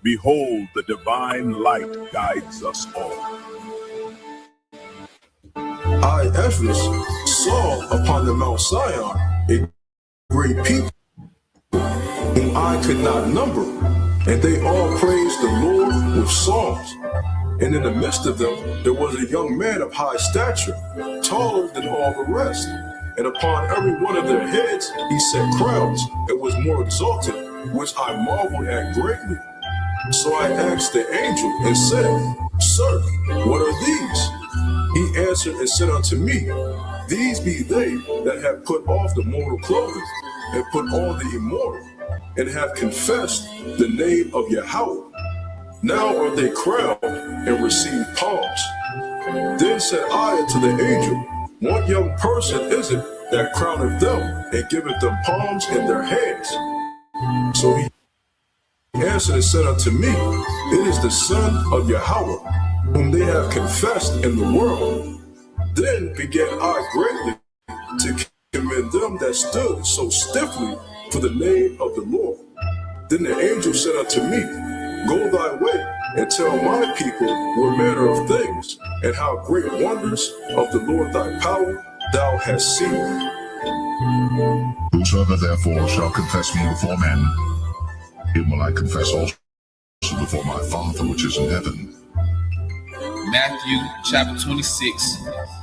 Behold, the divine light guides us all. I, Ezra, saw upon the Mount Zion a great people whom I could not number, and they all praised the Lord with songs. And in the midst of them there was a young man of high stature, taller than all the rest. And upon every one of their heads he set crowns, and was more exalted, which I marveled at greatly. So I asked the angel and said, Sir, what are these? He answered and said unto me, These be they that have put off the mortal clothing, and put on the immortal, and have confessed the name of Yahweh. Now are they crowned and receive palms. Then said I unto the angel, What young person is it that crowneth them, and giveth them palms in their hands? So he answered and said unto me, It is the Son of Yahweh, whom they have confessed in the world. Then began I greatly to commend them that stood so stiffly for the name of the Lord. Then the angel said unto me, Go thy way, and tell my people what manner of things, and how great wonders of the Lord thy power thou hast seen. Whosoever therefore shall confess me before men, him will I confess also before my Father which is in heaven. Matthew chapter 26,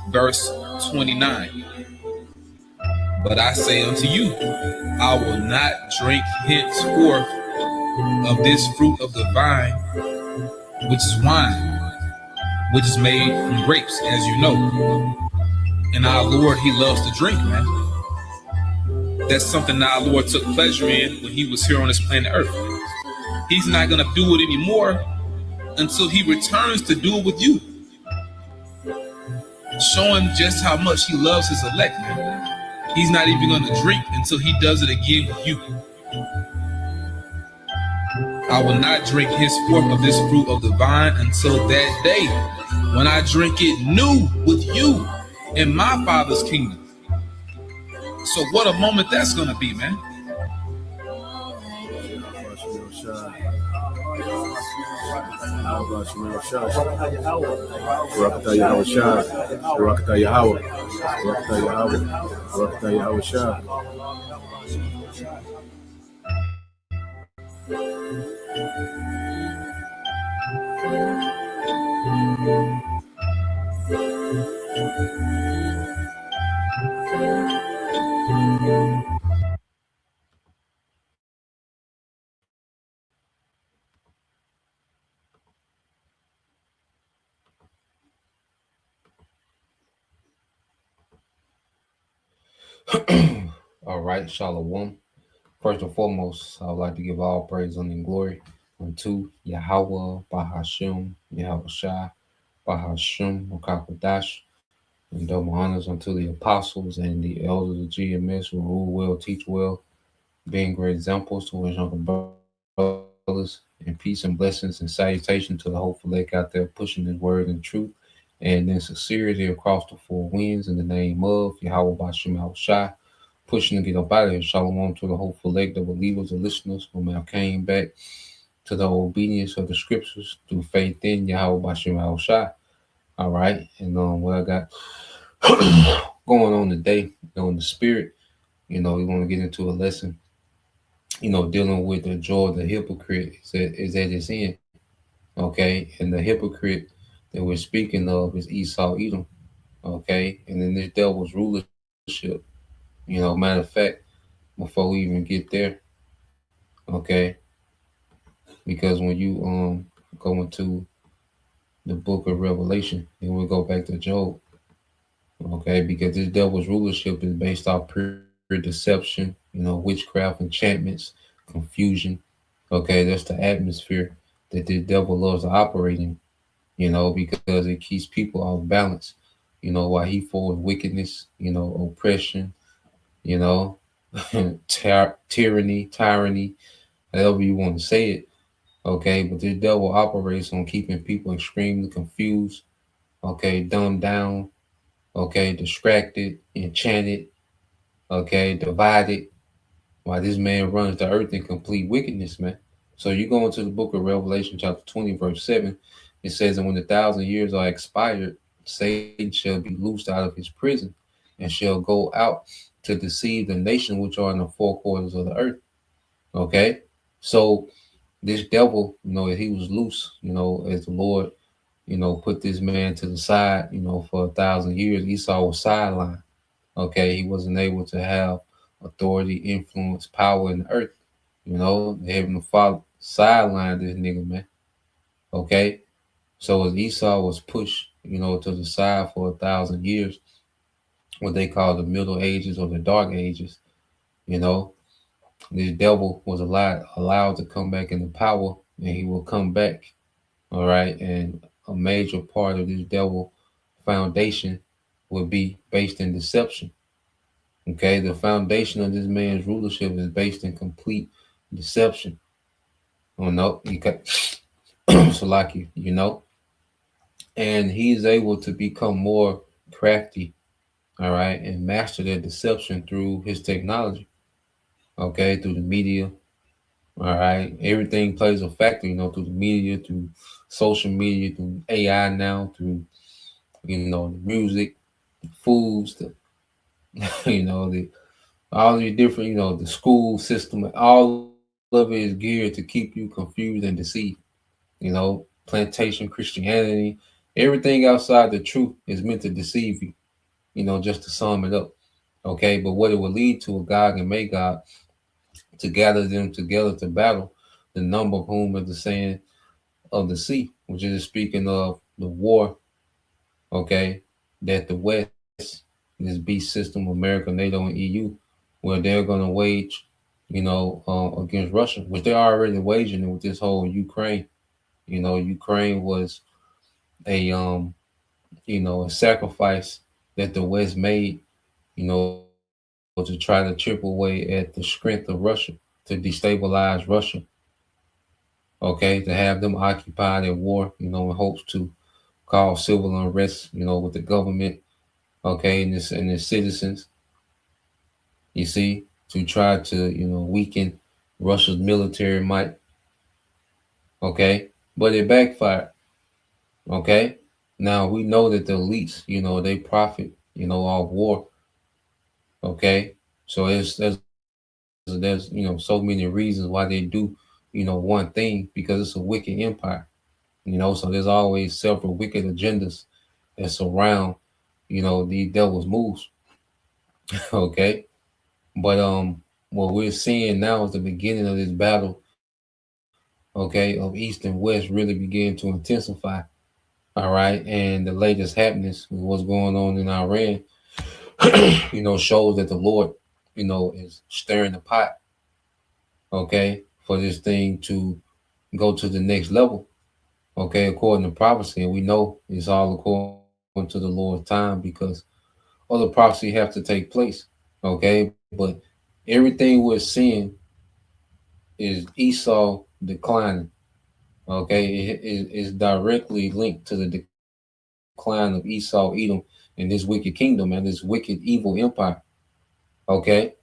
verse 29. But I say unto you, I will not drink henceforth of this fruit of the vine, which is wine, which is made from grapes, as you know. And our Lord, he loves to drink, man. That's something that our Lord took pleasure in when he was here on this planet Earth. He's not going to do it anymore until he returns to do it with you. Showing just how much he loves his elect, man. He's not even going to drink until he does it again with you. I will not drink henceforth of this fruit of the vine until that day when I drink it new with you in my Father's kingdom. So what a moment that's going to be, man. All right, Shalom. First and foremost, I would like to give all praise and glory unto Yahweh, Bahashem, Yahweh Shai, Bahashem, Makakwadash, and double honors unto the apostles and the elders of GMS who rule well, teach well, being great examples to his younger brothers, and peace and blessings and salutation to the hopeful elect out there pushing his word and truth and in sincerity across the four winds in the name of Yahweh Bashem Yahweh Shai, pushing to get up out of here. Shalom to the hopeful elect, the believers, the listeners who have came back to the obedience of the scriptures through faith in Yahweh Bashem Yahweh Shai. All right, and what I got going on today, in the spirit, we want to get into a lesson, dealing with the joy of the hypocrite is at its end. Okay, and the hypocrite that we're speaking of is Esau Edom. Okay, and then this devil's rulership. Matter of fact, before we even get there, okay, because when you go into the book of Revelation, and we'll go back to Job, okay, because this devil's rulership is based off pure deception, witchcraft, enchantments, confusion. Okay, that's the atmosphere that the devil loves to operate in, because it keeps people off balance, while he forwards wickedness, oppression, tyranny, however you want to say it. Okay, but this devil operates on keeping people extremely confused, okay, dumbed down, okay, distracted, enchanted, okay, divided, while this man runs the earth in complete wickedness, man. So you go into the book of Revelation, chapter 20, verse 7, it says, and when the 1,000 years are expired, Satan shall be loosed out of his prison and shall go out to deceive the nation which are in the four quarters of the earth. Okay? So this devil, he was loose, as the Lord, put this man to the side, for 1,000 years. Esau was sidelined. Okay, he wasn't able to have authority, influence, power in the earth. The Heavenly Father sidelined this nigga, man. Okay, so as Esau was pushed, to the side for 1,000 years, what they call the Middle Ages or the Dark Ages, you know, this devil was allowed to come back into power, and he will come back. All right, and a major part of this devil foundation would be based in deception. Okay, the foundation of this man's rulership is based in complete deception. Oh no, you got so like and he's able to become more crafty, all right, and master that deception through his technology. Okay, through the media, all right, everything plays a factor, through the media, through social media, through AI now, through the music, the foods, the the all these different, the school system, all of it is geared to keep you confused and deceived. Plantation Christianity, everything outside the truth is meant to deceive you, just to sum it up. Okay, but what it will lead to a Gog and Magog to gather them together to battle, the number of whom is the saying of the sea, which is speaking of the war, okay, that the West, this beast system, America, NATO, and EU, where they're going to wage, against Russia, which they're already waging it with this whole Ukraine. Ukraine was a a sacrifice that the West made, to try to chip away at the strength of Russia, to destabilize Russia. Okay, to have them occupied at war, in hopes to cause civil unrest, with the government, okay, and the citizens. You see, to try to weaken Russia's military might. Okay, but it backfired. Okay, now we know that the elites, they profit, off war. Okay, so there's so many reasons why they do, one thing, because it's a wicked empire. So there's always several wicked agendas that surround, these devil's moves. Okay, but what we're seeing now is the beginning of this battle. Okay, of East and West really begin to intensify. All right, and the latest happenings, what's going on in Iran, shows that the Lord, is stirring the pot, okay, for this thing to go to the next level, okay, according to prophecy. And we know it's all according to the Lord's time, because other prophecy have to take place, okay, but everything we're seeing is Esau declining, okay. It is directly linked to the decline of Esau, Edom, and this wicked kingdom and this wicked evil empire, okay,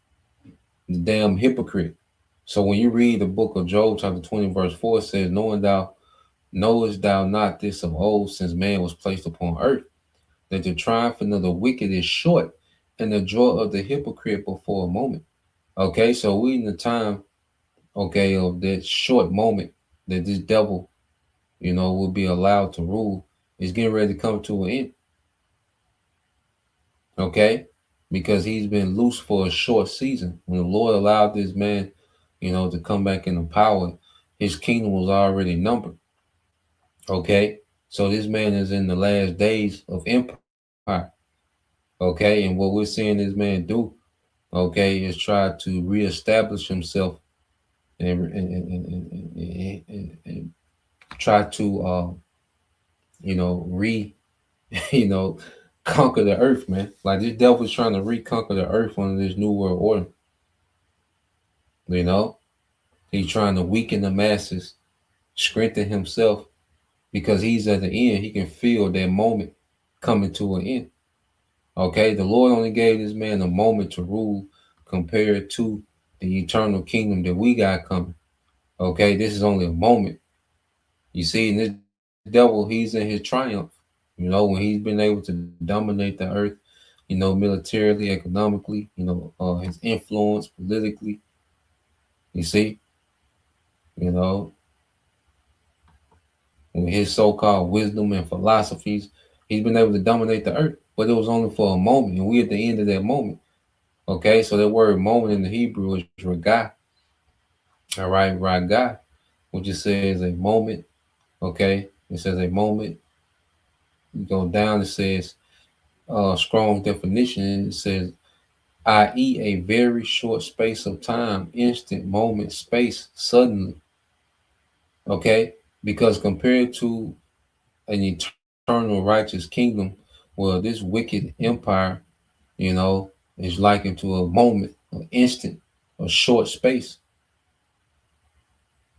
the damn hypocrite. So when you read the book of Job, chapter 20, verse 4, it says, knowest thou not this of old, since man was placed upon earth, that the triumphing of the wicked is short, and the joy of the hypocrite but for a moment. Okay, so we in the time, okay, of that short moment that this devil, will be allowed to rule, is getting ready to come to an end. Okay, because he's been loose for a short season. When the Lord allowed this man, to come back into power, his kingdom was already numbered. Okay, so this man is in the last days of empire. Okay, and what we're seeing this man do, okay, is try to reestablish himself and try to re you know conquer the earth, man. Like this devil is trying to reconquer the earth under this new world order. You know, he's trying to weaken the masses, strengthen himself, because he's at the end. He can feel that moment coming to an end. Okay, the Lord only gave this man a moment to rule compared to the eternal kingdom that we got coming. Okay, this is only a moment. You see, and this devil, he's in his triumph. When he's been able to dominate the earth, militarily, economically, his influence politically. You see, you know, with his so-called wisdom and philosophies, he's been able to dominate the earth. But it was only for a moment, and we at the end of that moment. Okay, so that word moment in the Hebrew is regah. All right, regah, which it says a moment. Okay, it says a moment. You go down, it says strong definition. It says, i.e., a very short space of time, instant moment, space, suddenly. Okay, because compared to an eternal righteous kingdom, well, this wicked empire, is likened to a moment, an instant, a short space.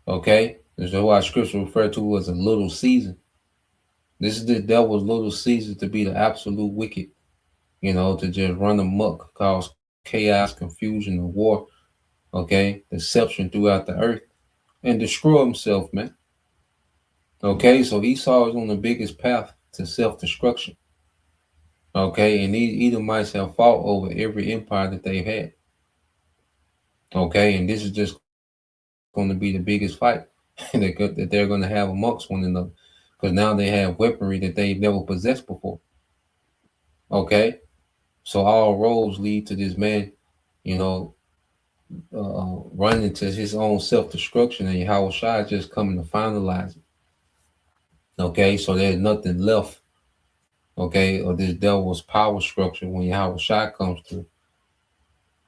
Okay, this is why scripture referred to as a little season. This is the devil's little season to be the absolute wicked, to just run amok, cause chaos, confusion, and war, okay, deception throughout the earth, and destroy himself, man. Okay, so Esau is on the biggest path to self destruction. Okay, and these Edomites have fought over every empire that they've had. Okay, and this is just going to be the biggest fight that they're going to have amongst one another, because now they have weaponry that they've never possessed before. Okay, so all roads lead to this man, you know, running to his own self destruction, and Yahweh Shai is just coming to finalize it. Okay, so there's nothing left, okay, of this devil's power structure when Yahweh Shai comes through.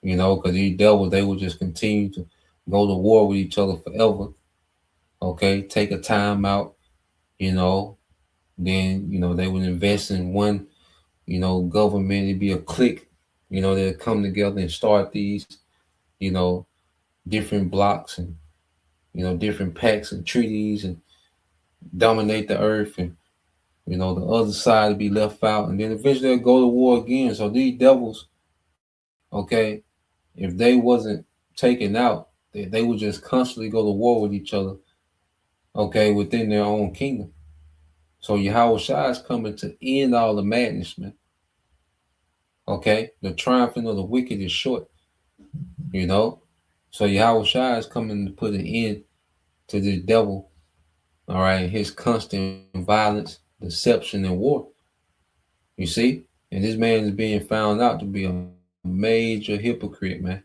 Because these devils, they will just continue to go to war with each other forever. Okay, take a time out, you know, then, they would invest in one, government. It'd be a clique, they'll come together and start these, you know, different blocks and, different pacts and treaties and dominate the earth. And, the other side would be left out. And then eventually they'll go to war again. So these devils, okay, if they wasn't taken out, they would just constantly go to war with each other, okay, within their own kingdom. So Yahweh Shai is coming to end all the madness, man. Okay, the triumphing of the wicked is short, you know. So Yahweh Shai is coming to put an end to this devil, all right, his constant violence, deception, and war. You see, and this man is being found out to be a major hypocrite, man.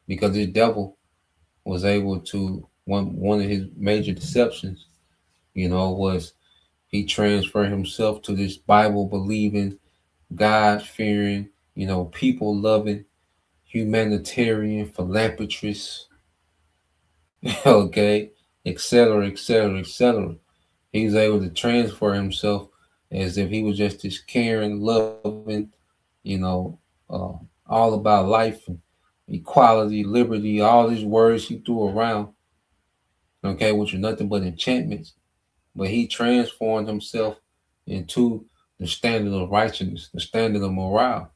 Because this devil was able to one of his major deceptions, was he transferred himself to this Bible believing, God fearing, people loving, humanitarian, philanthropist, okay, etc., etc., etc. He was able to transfer himself as if he was just this caring, loving, you know, uh, all about life and equality, liberty, all these words he threw around, okay, which are nothing but enchantments. But he transformed himself into the standard of righteousness, the standard of morale.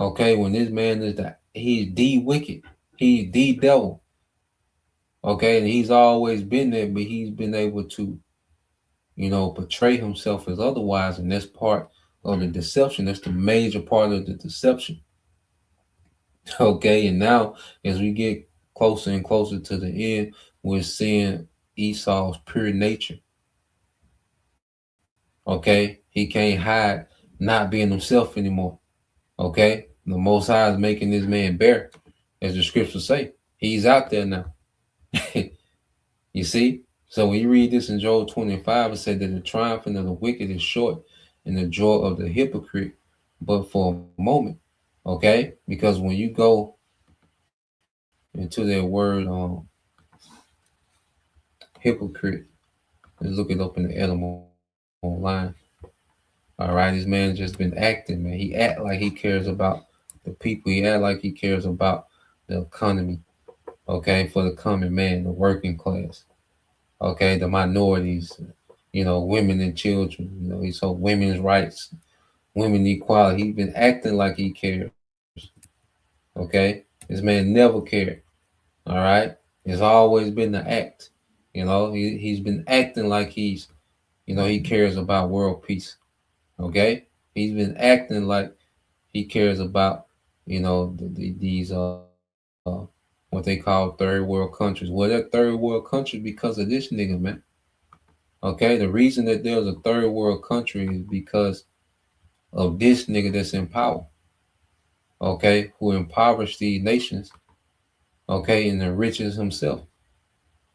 Okay, when this man is that he's the wicked, he's the devil. Okay, and he's always been there, but he's been able to, portray himself as otherwise, and that's part of the deception. That's the major part of the deception. Okay, and now as we get closer and closer to the end, we're seeing Esau's pure nature. Okay, he can't hide not being himself anymore. Okay, the Most High is making this man bear, as the scriptures say. He's out there now. You see? So when you read this in Joel 25, it said that the triumphing of the wicked is short and the joy of the hypocrite, but for a moment. Okay? Because when you go into that word hypocrite, let's look it up in the Edom online. All right, this man just been acting, man. He act like he cares about the people. He act like he cares about the economy. Okay, for the common man, the working class. Okay, the minorities, women and children. He's so women's rights, women equality. He's been acting like he cares. Okay, this man never cared. All right, It's always been the act. He's been acting like he cares about world peace. Okay, he's been acting like he cares about these what they call third world countries. Well, they're third world countries because of this nigga, man. Okay, the reason that there's a third world country is because of this nigga that's in power. Okay, who impoverished these nations. Okay, and enriches himself.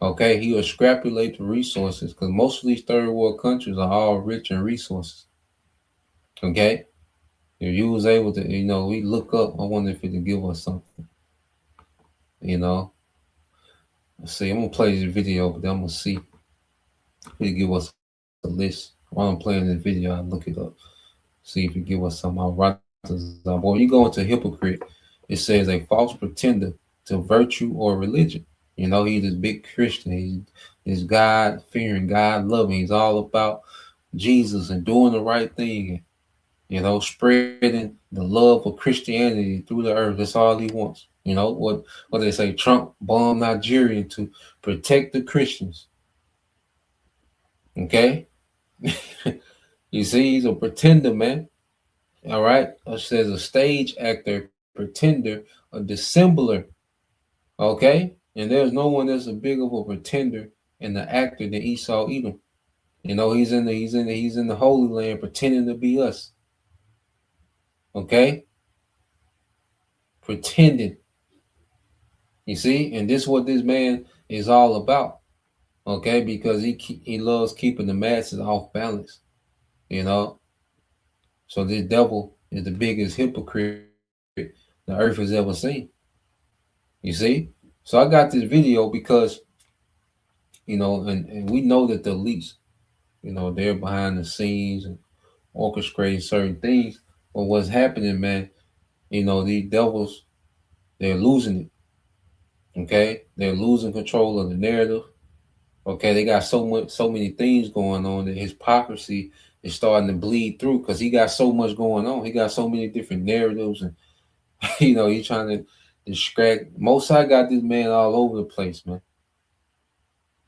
Okay, he will scrapulate the resources because most of these third world countries are all rich in resources. Okay, if you was able to, we look up. I wonder if it could give us something. You know, let's see. I'm gonna play this video, but then I'm gonna see if it give us a list. While I'm playing this video, I look it up, see if it give us some. I'll write this up. Boy, you go into Hypocrite, it says a false pretender to virtue or religion. He's this big Christian. He's God fearing, God loving. He's all about Jesus and doing the right thing. And, spreading the love of Christianity through the earth. That's all he wants. What they say, Trump bombed Nigeria to protect the Christians. Okay? You see, he's a pretender, man. All right? It says a stage actor, pretender, a dissembler. Okay? And there's no one that's a big of a pretender and the actor than Esau Edom. He's in the Holy Land pretending to be us. Okay? Pretending. You see? And this is what this man is all about. Okay? Because he loves keeping the masses off balance. So this devil is the biggest hypocrite the earth has ever seen. You see? So I got this video because, and we know that the elites, they're behind the scenes and orchestrating certain things. But what's happening, man, these devils, they're losing it. Okay? They're losing control of the narrative. Okay, they got so many things going on that his hypocrisy is starting to bleed through because he got so much going on. He got so many different narratives, and he's trying to distract. Mosai got this man all over the place, man.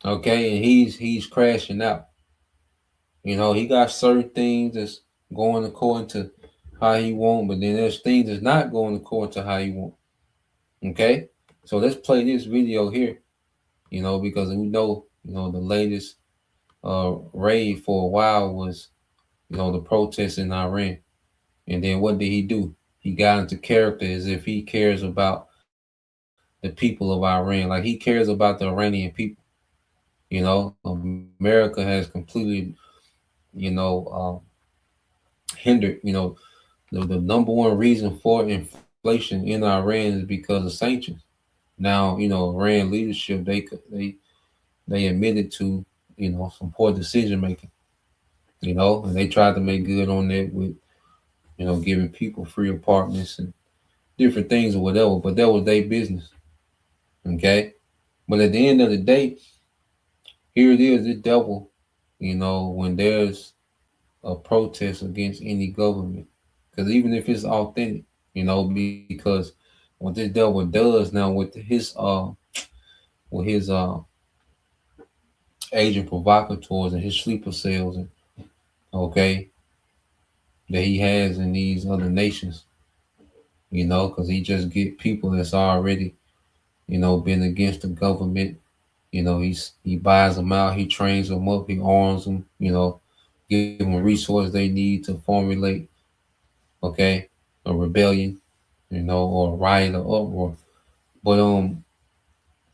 Okay, and he's crashing out. He got certain things that's going according to how he want, but then there's things that's not going according to how he want. Okay, so let's play this video here. Because we know, the latest rave for a while was, the protests in Iran. And then what did he do? He got into character as if he cares about the people of Iran. Like he cares about the Iranian people. America has completely, hindered, the number one reason for inflation in Iran is because of sanctions. Now, Iran leadership, they admitted to, some poor decision making, and they tried to make good on that with, giving people free apartments and different things or whatever, but that was their business. Okay. But at the end of the day, here it is, the devil, when there's a protest against any government, because even if it's authentic, because what this devil does now with his agent provocateurs and his sleeper cells, and okay, that he has in these other nations, because he just get people that's already, been against the government. He buys them out, he trains them up, he arms them, give them resources they need to formulate, okay, a rebellion, or a riot or uproar. But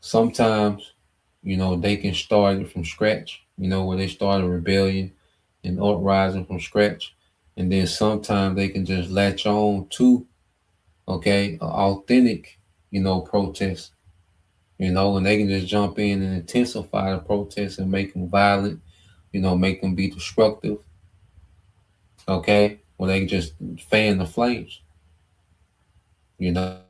sometimes, they can start it from scratch, where they start a rebellion and uprising from scratch. And then sometimes they can just latch on to, okay, authentic, protest, and they can just jump in and intensify the protest and make them violent, make them be destructive, okay, or they can just fan the flames, you know.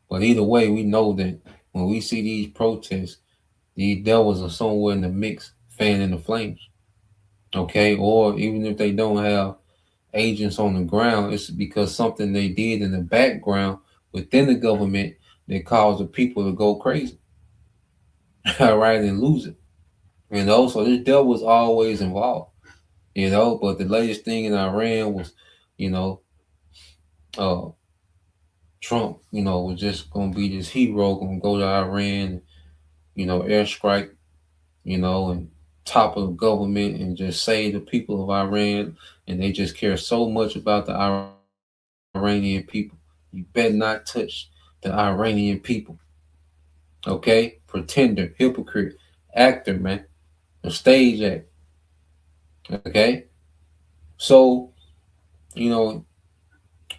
But either way, we know that when we see these protests, these devils are somewhere in the mix fanning the flames, okay, or even if they don't have agents on the ground, it's because something they did in the background within the government that cause the people to go crazy, rather than lose it. So this devil was always involved. But the latest thing in Iran was, you know, uh, Trump, was just gonna be this hero, gonna go to Iran, airstrike, and topple the government and just save the people of Iran. And they just care so much about the Iranian people. You better not touch the Iranian people. Okay? Pretender, hypocrite, actor, man. A stage act. Okay? So, you know,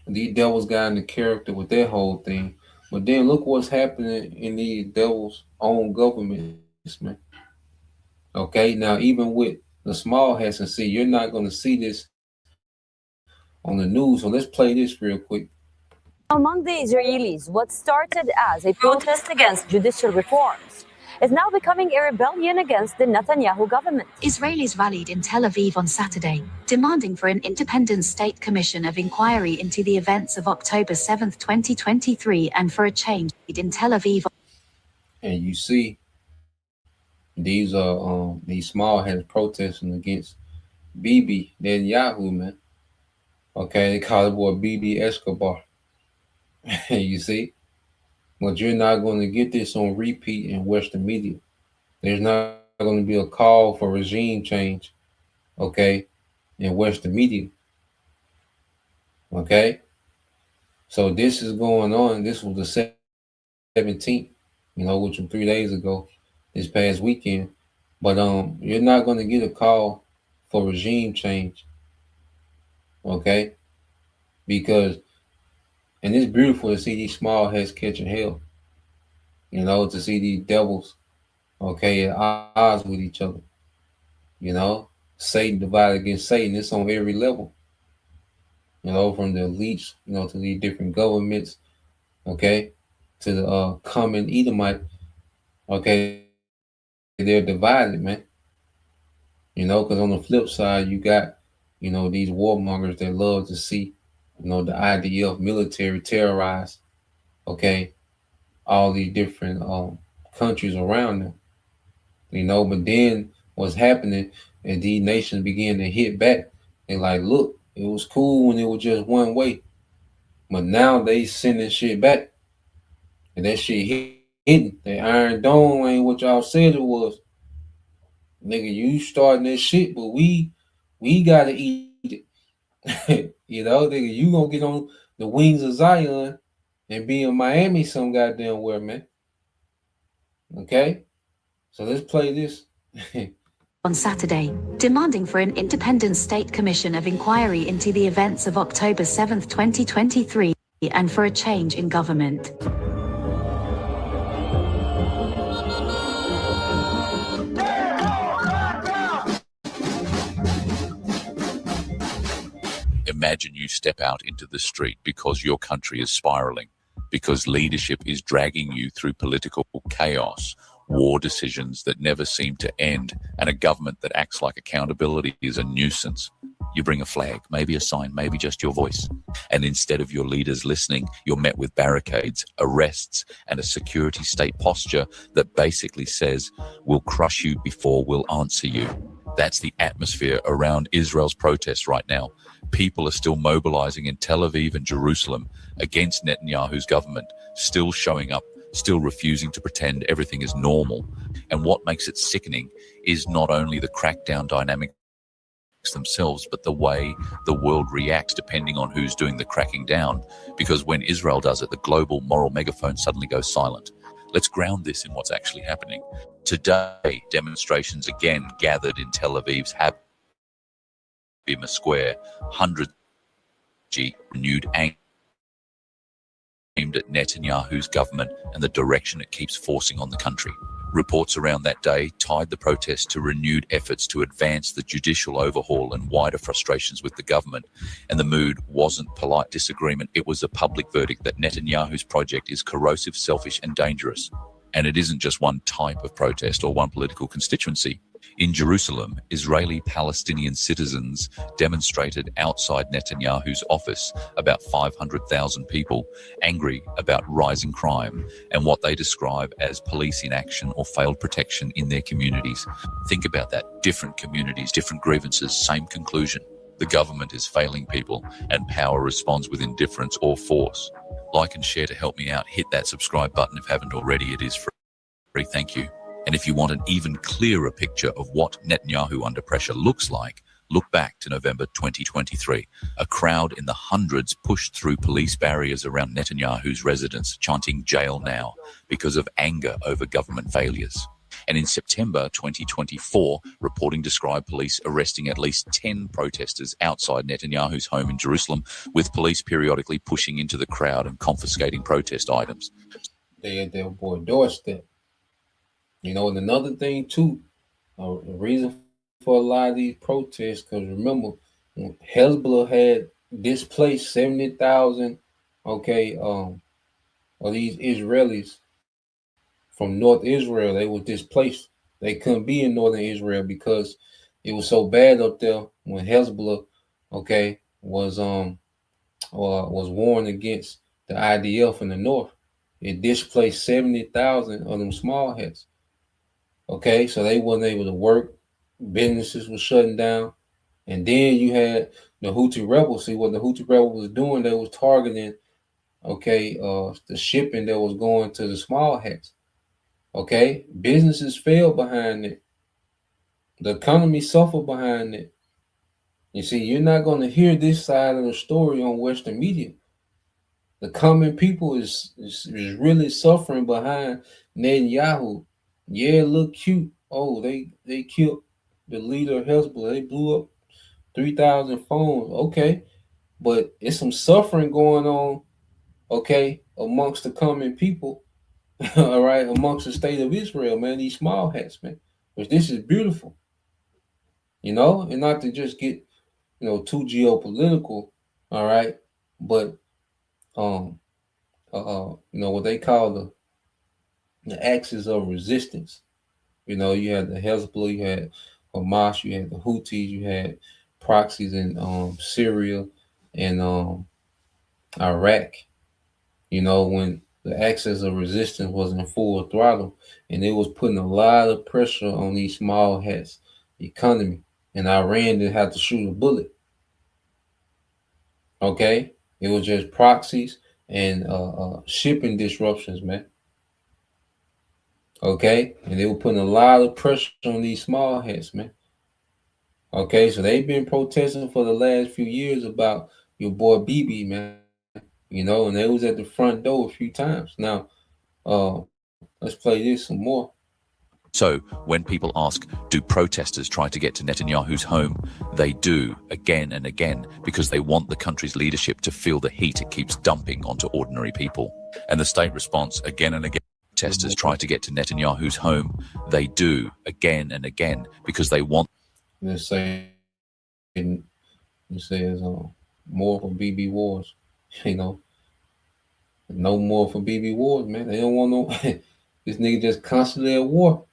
these devils got into character with that whole thing. But then look what's happening in these devils' own governments, man. Okay, now even with the small hats, and see, you're not going to see this on the news. So let's play this real quick. Among the Israelis, what started as a protest against judicial reforms is now becoming a rebellion against the Netanyahu government. Israelis rallied in Tel Aviv on Saturday, demanding for an independent state commission of inquiry into the events of October 7th, 2023, and for a change in Tel Aviv. And you see, these are these small hats protesting against Bibi Netanyahu, man. Okay, they call it boy Bibi Escobar. You see, but you're not going to get this on repeat in Western media. There's not going to be a call for regime change, okay, in Western media. Okay, so this is going on. This was the 17th, which was 3 days ago, this past weekend. But you're not going to get a call for regime change, okay, because, and it's beautiful to see these small heads catching hell, to see these devils, okay, at odds with each other. Satan divided against Satan. It's on every level. From the elites, to these different governments, okay, to the common Edomite, okay, they're divided, man. Because on the flip side, you got, these warmongers that love to see, the IDF military terrorize, okay, all these different countries around them. But then what's happening as these nations begin to hit back, they're like, look, it was cool when it was just one way, but now they sending shit back, and that shit hitting. The Iron Dome ain't what y'all said it was. Nigga, you starting that shit, but we gotta eat it. Nigga, you gonna get on the wings of Zion and be in Miami some goddamn where, man. Okay? So let's play this. On Saturday, demanding for an independent state commission of inquiry into the events of October 7th, 2023, and for a change in government. Imagine you step out into the street because your country is spiraling, because leadership is dragging you through political chaos, war decisions that never seem to end, and a government that acts like accountability is a nuisance. You bring a flag, maybe a sign, maybe just your voice. And instead of your leaders listening, you're met with barricades, arrests, and a security state posture that basically says, we'll crush you before we'll answer you. That's the atmosphere around Israel's protests right now. People are still mobilizing in Tel Aviv and Jerusalem against Netanyahu's government, still showing up, still refusing to pretend everything is normal. And what makes it sickening is not only the crackdown dynamics themselves, but the way the world reacts depending on who's doing the cracking down. Because when Israel does it, the global moral megaphone suddenly goes silent. Let's ground this in what's actually happening. Today, demonstrations again gathered in Tel Aviv's Habima Square, hundreds of renewed anger aimed at Netanyahu's government and the direction it keeps forcing on the country. Reports around that day tied the protests to renewed efforts to advance the judicial overhaul and wider frustrations with the government. And the mood wasn't polite disagreement. It was a public verdict that Netanyahu's project is corrosive, selfish, and dangerous. And it isn't just one type of protest or one political constituency. In Jerusalem, Israeli-Palestinian citizens demonstrated outside Netanyahu's office, about 500,000 people, angry about rising crime and what they describe as police inaction or failed protection in their communities. Think about that. Different communities, different grievances, same conclusion. The government is failing people and power responds with indifference or force. Like and share to help me out. Hit that subscribe button if you haven't already. It is free. Thank you. And if you want an even clearer picture of what Netanyahu under pressure looks like, look back to November 2023. A crowd in the hundreds pushed through police barriers around Netanyahu's residence, chanting "Jail now," because of anger over government failures. And in September 2024, reporting described police arresting at least 10 protesters outside Netanyahu's home in Jerusalem, with police periodically pushing into the crowd and confiscating protest items. They at their boy doorstep. You know, and another thing too, a reason for a lot of these protests, because remember, when Hezbollah had displaced 70,000, of these Israelis from North Israel. They were displaced. They couldn't be in Northern Israel because it was so bad up there when Hezbollah, was warned against the IDF in the north. It displaced 70,000 of them small hats. So they wasn't able to work. Businesses were shutting down. And then you had the Houthi rebels. See what the Houthi rebels was doing? They was targeting, the shipping that was going to the small hats. Businesses failed behind it. The economy suffered behind it. You see, you're not going to hear this side of the story on Western media. The common people is really suffering behind Netanyahu. Yeah, look cute. Oh, they killed the leader of Hezbollah. They blew up 3,000 phones. Okay, but it's some suffering going on. Amongst the common people. All right, amongst the state of Israel, man. These small hats, man. Which this is beautiful. And not to just get too geopolitical. All right, but what they call the axis of resistance. You had the Hezbollah, you had Hamas, you had the Houthis, you had proxies in Syria and Iraq. When the axis of resistance was in full throttle, and it was putting a lot of pressure on these small hats economy, and Iran didn't have to shoot a bullet. It was just proxies and shipping disruptions, man. And they were putting a lot of pressure on these small hats, man. So they've been protesting for the last few years about your boy BB, man. And they was at the front door a few times. Now, let's play this some more. So, when people ask, do protesters try to get to Netanyahu's home? They do, again and again, because they want the country's leadership to feel the heat it keeps dumping onto ordinary people. And the state response, again and again, protesters try to get to Netanyahu's home. They do, again and again, because they want... It says more for BB Wars, no more for BB Wars, man. They don't want no... This nigga just constantly at war.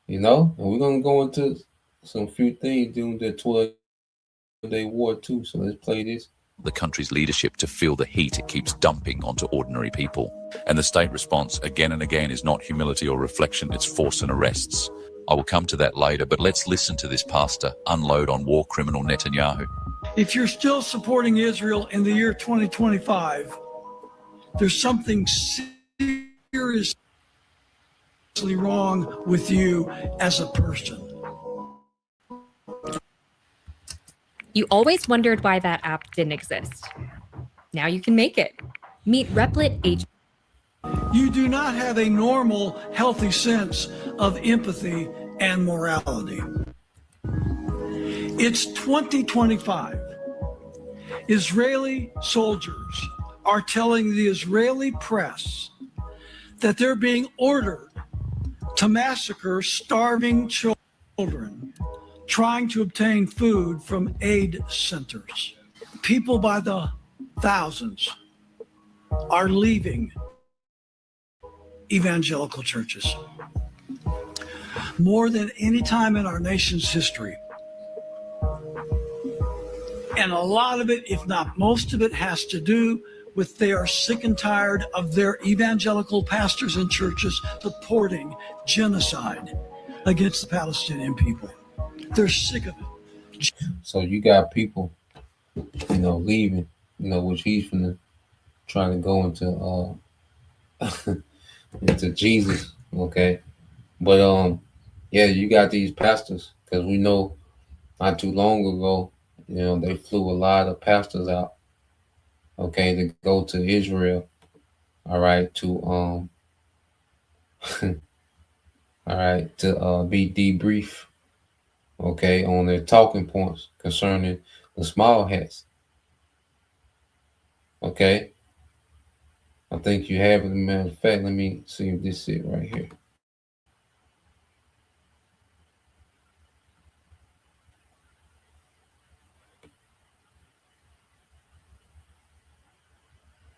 And we're going to go into some few things during the 12-day war too. So let's play this. The country's leadership to feel the heat it keeps dumping onto ordinary people. And the state response, again and again, is not humility or reflection, it's force and arrests. I will come to that later, but let's listen to this pastor unload on war criminal Netanyahu. If you're still supporting Israel in the year 2025, there's something seriously wrong with you as a person. You always wondered why that app didn't exist. Now you can make it. Meet Replit H. You do not have a normal, healthy sense of empathy and morality. It's 2025. Israeli soldiers are telling the Israeli press that they're being ordered to massacre starving children trying to obtain food from aid centers. People by the thousands are leaving evangelical churches. more than any time in our nation's history. And a lot of it, if not most of it, has to do with they are sick and tired of their evangelical pastors and churches supporting genocide against the Palestinian people. They're sick of it. So you got people, leaving, which he's finna trying to go into into Jesus, okay? But yeah, you got these pastors, because we know not too long ago, they flew a lot of pastors out, okay, to go to Israel, all right, to all right, to be debrief, okay, on their talking points concerning the small hats, okay. I think you have it. As a matter of fact, let me see if this is it right here.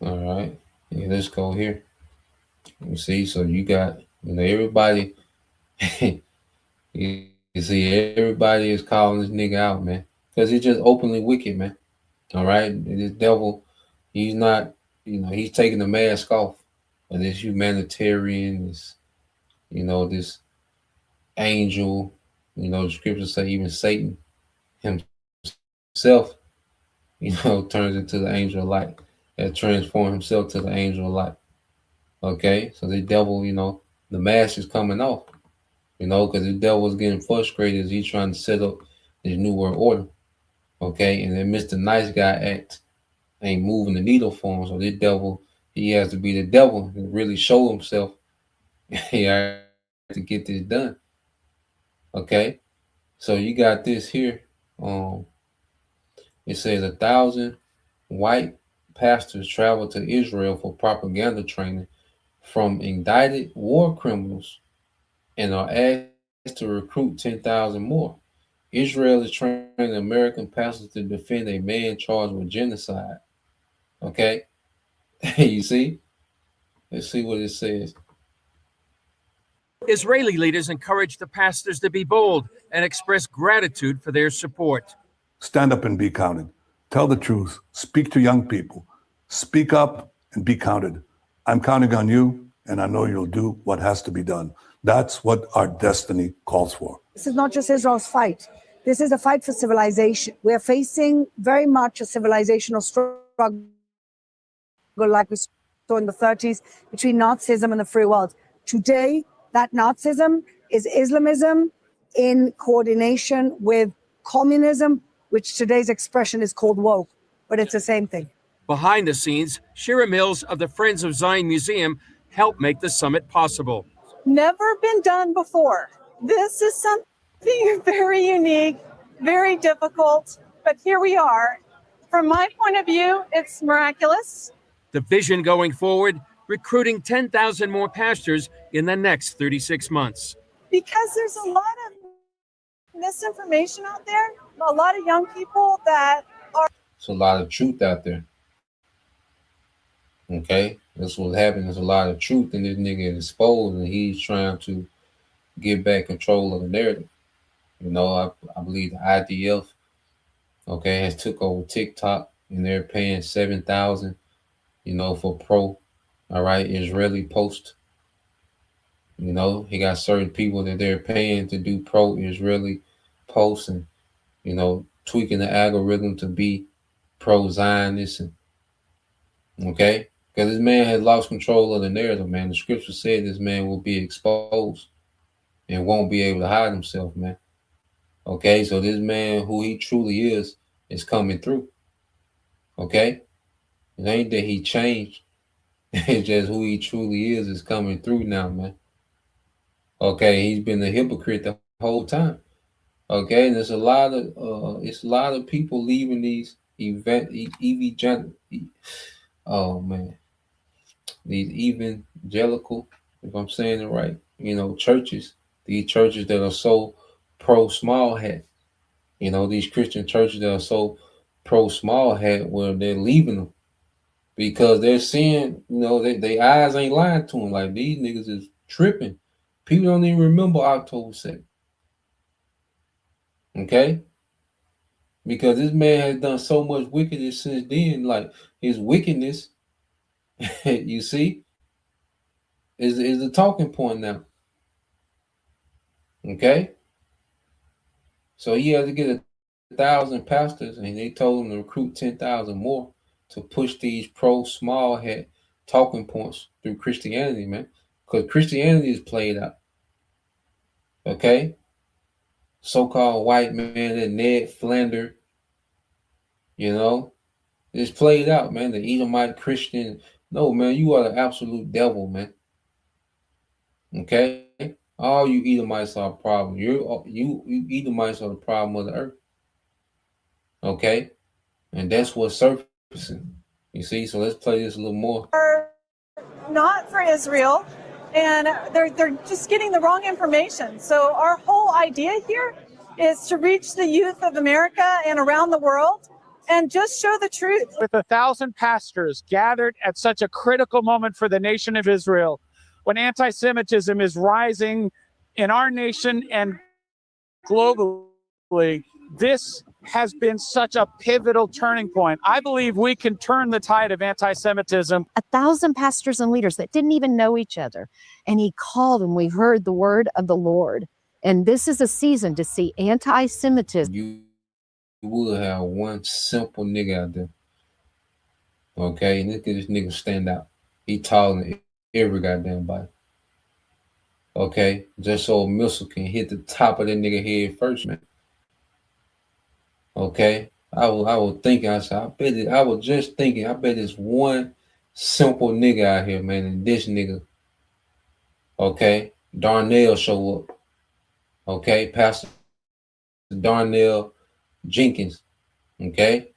All right, yeah, let's go here. You see, so you got, everybody. you see, everybody is calling this nigga out, man, because he's just openly wicked, man. All right, this devil, he's not, he's taking the mask off of this humanitarian, this angel. The scriptures say even Satan himself, turns into the angel of light, that transforms himself to the angel of light. Okay, so the devil, the mask is coming off, because the devil is getting frustrated as he's trying to set up this new world order. Okay, and then Mr. Nice Guy Act ain't moving the needle for him. So this devil, he has to be the devil and really show himself. He has to get this done. Okay, so you got this here. It says 1,000 white pastors travel to Israel for propaganda training from indicted war criminals and are asked to recruit 10,000 more. Israel is training American pastors to defend a man charged with genocide. Okay, you see? Let's see what it says. Israeli leaders encourage the pastors to be bold and express gratitude for their support. Stand up and be counted. Tell the truth. Speak to young people. Speak up and be counted. I'm counting on you, and I know you'll do what has to be done. That's what our destiny calls for. This is not just Israel's fight. This is a fight for civilization. We are facing very much a civilizational struggle like we saw in the 30s between Nazism and the free world. Today, that Nazism is Islamism in coordination with communism, which today's expression is called woke, but it's the same thing. Behind the scenes, Shira Mills of the Friends of Zion Museum helped make the summit possible. Never been done before. This is something very unique, very difficult, but here we are. From my point of view, it's miraculous. The vision going forward, recruiting 10,000 more pastors in the next 36 months. Because there's a lot of misinformation out there, a lot of young people that are... There's a lot of truth out there. Okay, that's what's happening. There's a lot of truth, and this nigga is exposed, and he's trying to get back control of the narrative. I believe the IDF, okay, has took over TikTok, and they're paying $7,000, for pro, all right, Israeli post. He got certain people that they're paying to do pro-Israeli posts, and tweaking the algorithm to be pro-Zionist, and okay. Because this man has lost control of the narrative, man. The scripture said this man will be exposed and won't be able to hide himself, man. Okay, so this man, who he truly is coming through. Okay? It ain't that he changed. It's just who he truly is coming through now, man. Okay, he's been a hypocrite the whole time. Okay, and there's a lot of people leaving these these evangelical, if I'm saying it right, churches, these churches that are so pro small hat, these Christian churches that are so pro small hat, where they're leaving them because they're seeing, their eyes ain't lying to them. Like, these niggas is tripping. People don't even remember October 2nd. Okay? Because this man has done so much wickedness since then. Like his wickedness, you see, is a talking point now. Okay? So he had to get 1,000 pastors, and they told him to recruit 10,000 more to push these pro small hat talking points through Christianity, man. Because Christianity is played out. Okay? So-called white man, that Ned Flander, it's played out, man. The Edomite Christian. No, man, you are the absolute devil, man. Okay? All you Edomites are a problem. You Edomites are the problem of the earth. Okay? And that's what's surfacing. You see? So let's play this a little more. Not for Israel, and they're just getting the wrong information. So our whole idea here is to reach the youth of America and around the world and just show the truth. With 1,000 pastors gathered at such a critical moment for the nation of Israel, when anti-Semitism is rising in our nation and globally, this has been such a pivotal turning point. I believe we can turn the tide of anti-Semitism. 1,000 pastors and leaders that didn't even know each other. And he called and we heard the word of the Lord. And this is a season to see anti-Semitism. You will have one simple nigga out there. Okay? And look at this nigga stand out. He taller than every goddamn body. Okay? Just so a missile can hit the top of that nigga head first, man. Okay, I was thinking. I was just thinking. I bet it's one simple nigga out here, man, and this nigga. Okay, Darnell show up. Okay, Pastor Darnell Jenkins. Okay,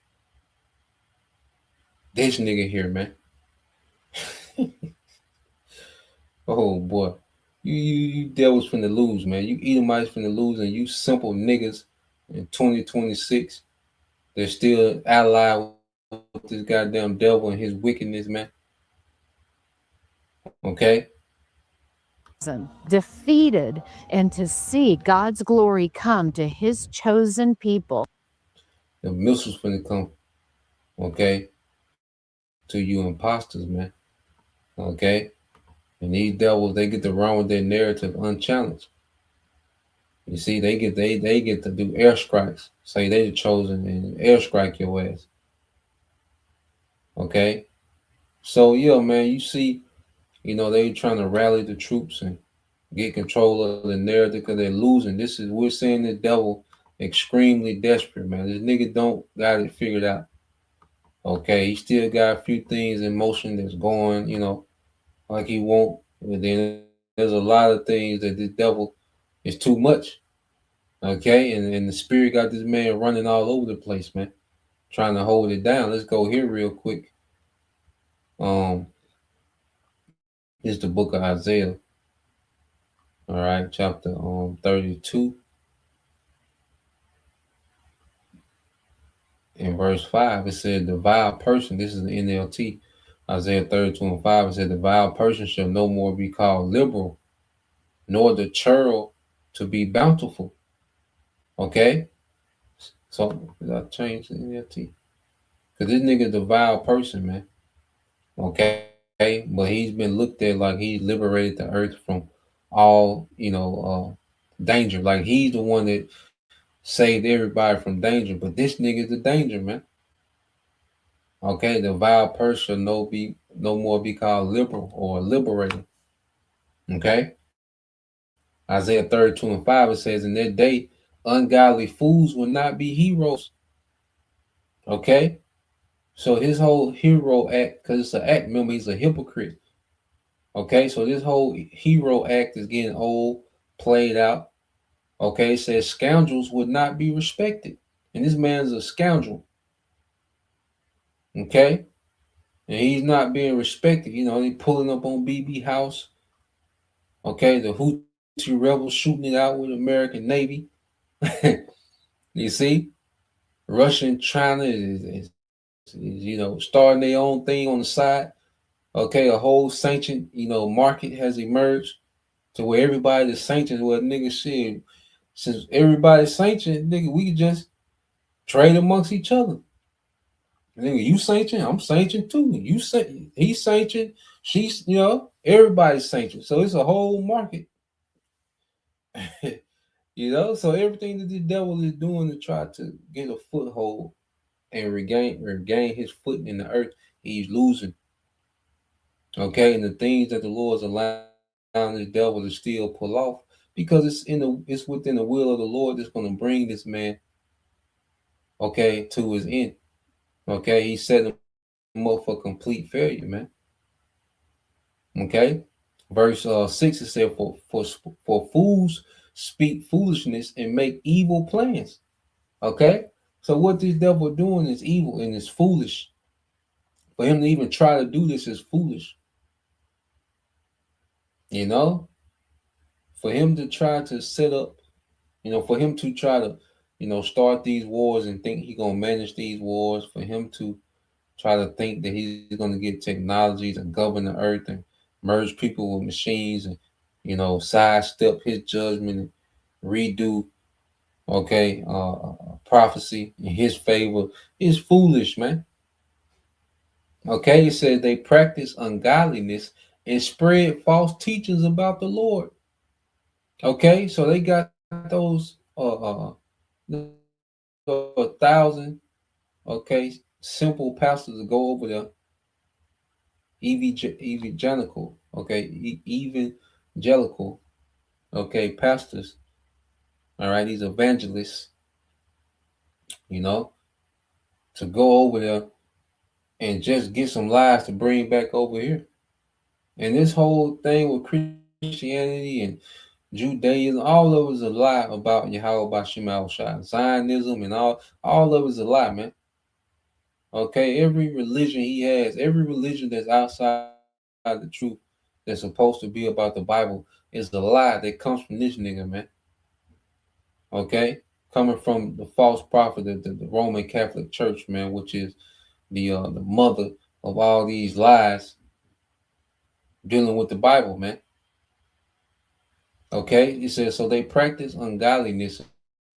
this nigga here, man. Oh boy, you devils finna lose, man. You Edomites finna lose, and you simple niggas in 2026. They're still allied with this goddamn devil and his wickedness, man. Okay? Defeated, and to see God's glory come to his chosen people. The missiles finna come, okay, to you imposters, man. Okay? And these devils, they get to run with their narrative unchallenged. You see, they get to do airstrikes. Say they the chosen and airstrike your ass. Okay? So yeah, man, you see, they trying to rally the troops and get control of the narrative because they're losing. We're seeing the devil extremely desperate, man. This nigga don't got it figured out. Okay, he still got a few things in motion that's going, like he won't. But then there's a lot of things that this devil is too much. Okay, and the spirit got this man running all over the place, man, trying to hold it down. Let's go here real quick. It's the book of Isaiah. All right, chapter 32 in verse 5. It said, the vile person, this is the NLT, Isaiah 32 and 5, it said, the vile person shall no more be called liberal, nor the churl to be bountiful. Okay? So, did I change the NLT? Because this nigga the vile person, man. Okay? But he's been looked at like he liberated the earth from all, danger. Like he's the one that saved everybody from danger. But this nigga's the danger, man. Okay? The vile person no more be called liberal or liberator. Okay? Isaiah 32 and 5, it says, in that day, ungodly fools will not be heroes. Okay? So his whole hero act, because it's an act, remember, he's a hypocrite. Okay? So this whole hero act is getting old, played out. Okay? It says scoundrels would not be respected. And this man's a scoundrel. Okay? And he's not being respected. They pulling up on BB House. Okay? The Houthi rebels shooting it out with American Navy. You see? Russia and China is starting their own thing on the side. Okay, a whole sanctioned, market has emerged to where everybody's sanctioned. Well, nigga, shit, since everybody's sanctioned, nigga, we can just trade amongst each other. Nigga, you sanctioned, I'm sanctioned too. You say he's sanctioned, she's, everybody's sanctioned. So it's a whole market. So everything that the devil is doing to try to get a foothold and regain his foot in the earth, he's losing. Okay, and the things that the Lord is allowing the devil to still pull off, because it's within the will of the Lord that's going to bring this man, okay, to his end. Okay, he set him up for complete failure, man. Okay, verse 6, it said, for fools speak foolishness and make evil plans. Okay, so what this devil doing is evil and is foolish. For him to even try to do this is foolish. For him to try to set up, for him to try to, start these wars and think he's gonna manage these wars, for him to try to think that he's gonna get technology to govern the earth and merge people with machines and, sidestep his judgment and redo, okay, prophecy in his favor is foolish, man. Okay, it says they practice ungodliness and spread false teachings about the Lord. Okay, so they got those 1,000, okay, simple pastors to go over there, evangelical, okay, evangelical, okay, pastors. All right, these evangelists, to go over there and just get some lies to bring back over here. And this whole thing with Christianity and Judaism, all of it is a lie about Yahweh Bashim Al-Shai. Zionism and all of it is a lie, man. Okay, every religion he has, every religion that's outside the truth that's supposed to be about the Bible is the lie that comes from this nigga, man. Okay, coming from the false prophet, the Roman Catholic Church, man, which is the mother of all these lies dealing with the Bible, man. Okay, it says, so they practice ungodliness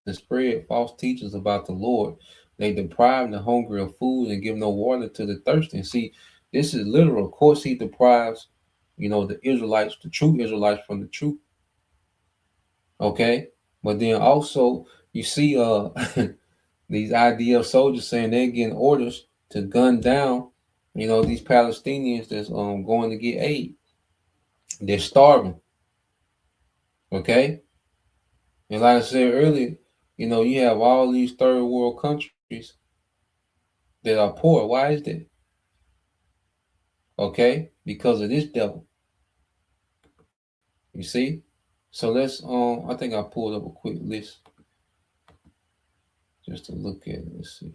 and spread false teachings about the Lord. They deprive the hungry of food and give no water to the thirsty. And see, this is literal. Of course, he deprives, the Israelites, the true Israelites, from the truth. Okay, but then also you see these IDF soldiers saying they're getting orders to gun down, these Palestinians that's going to get aid. They're starving. Okay, and like I said earlier, you have all these third world countries that are poor. Why is that? Okay, because of this devil. You see? So let's I think I pulled up a quick list just to look at it. Let's see.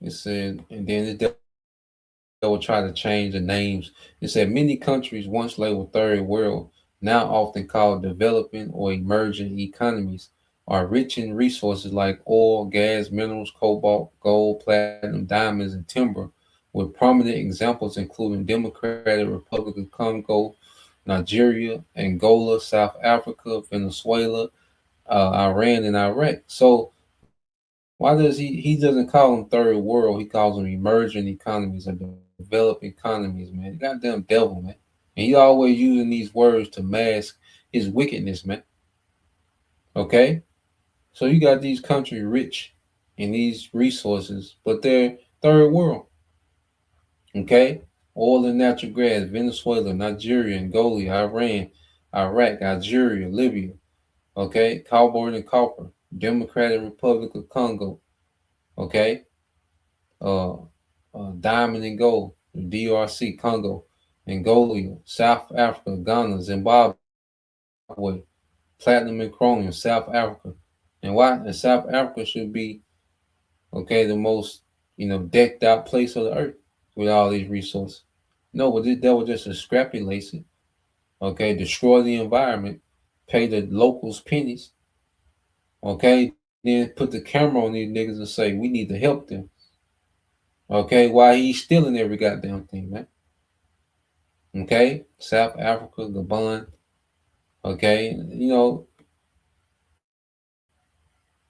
It said, and then this devil try to change the names. It said many countries once labeled third world, now often called developing or emerging economies, are rich in resources like oil, gas, minerals, cobalt, gold, platinum, diamonds, and timber, with prominent examples including Democratic Republic of Congo, Nigeria, Angola, South Africa, Venezuela, Iran, and Iraq. So why does he doesn't call them third world? He calls them emerging economies or developed economies, man. Goddamn devil, man. And he always using these words to mask his wickedness, man. Okay? So you got these countries rich in these resources, but they're third world. Okay? Oil and natural gas, Venezuela, Nigeria, Angola, Iran, Iraq, Algeria, Libya. Okay? Cobalt and copper, Democratic Republic of Congo. Okay? Diamond and gold, DRC, Congo, Angola, South Africa, Ghana, Zimbabwe, platinum and chromium, South Africa. And why? And South Africa should be, okay, the most, decked out place of the earth with all these resources. No, but this devil just extrapolates it. Okay, destroy the environment, pay the locals pennies. Okay, then put the camera on these niggas and say we need to help them. Okay, why he's stealing every goddamn thing, man. Okay, South Africa, Gabon. Okay, you know,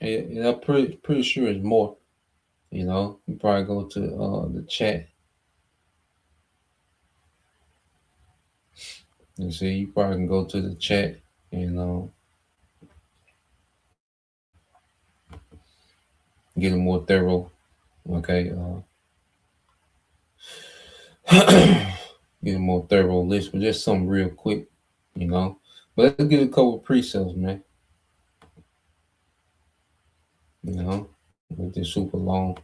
and I'm pretty sure it's more. You know, you probably go to the chat and see. You probably can go to the chat and get a more thorough. Okay, get a more thorough list, but just something real quick. You know, but let's get a couple of pre-sales, man. You know, with this super long.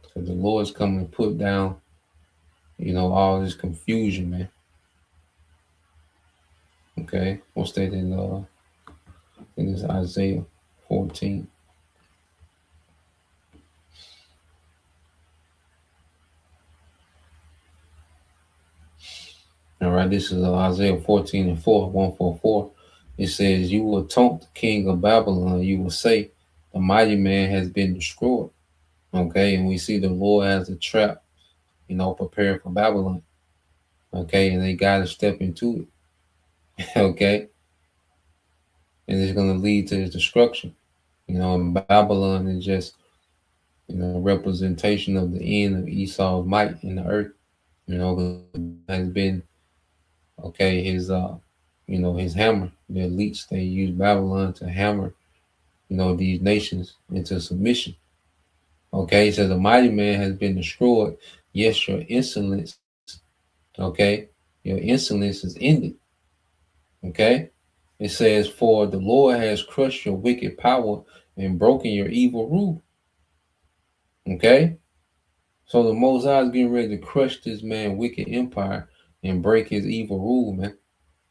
Because the Lord's coming to put down, you know, all this confusion, man. Okay, what's that in I think it's Isaiah 14. All right, this is Isaiah 14 and 4, 144. It says, "You will taunt the king of Babylon. You will say, the mighty man has been destroyed." Okay, and we see the Lord has a trap, you know, prepared for Babylon. Okay, and they got to step into it. Okay, and it's going to lead to his destruction. You know, and Babylon is just, you know, a representation of the end of Esau's might in the earth. You know, has been, okay, his you know, his hammer. The elites, they use Babylon to hammer, you know, these nations into submission. Okay, so the mighty man has been destroyed. Yes, your insolence, okay, your insolence is ended. Okay, it says, "For the Lord has crushed your wicked power and broken your evil rule." Okay, so the Most High is getting ready to crush this man' wicked empire and break his evil rule, man.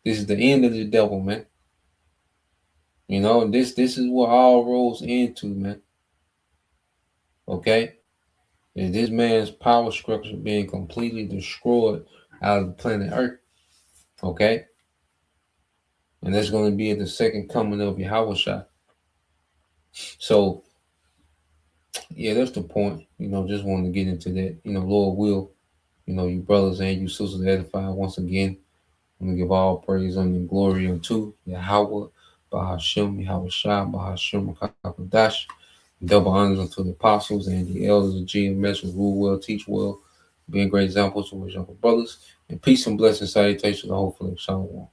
This is the end of the devil, man. You know, this is what all rolls into, man. Okay, is this man's power structure being completely destroyed out of the planet Earth. Okay, and that's going to be at the second coming of Yahweh. So, yeah, that's the point. You know, just wanted to get into that. You know, Lord will, you know, you brothers and you sisters edify once again. I'm going to give all praise and glory unto Yahweh, Bahashem, Yahweh Shah, Bahashem, Kakadash. Double honors unto the apostles and the elders of GMS who rule well, teach well, being great examples to his younger brothers. And peace and blessings, salutations to the whole flesh. Shalom.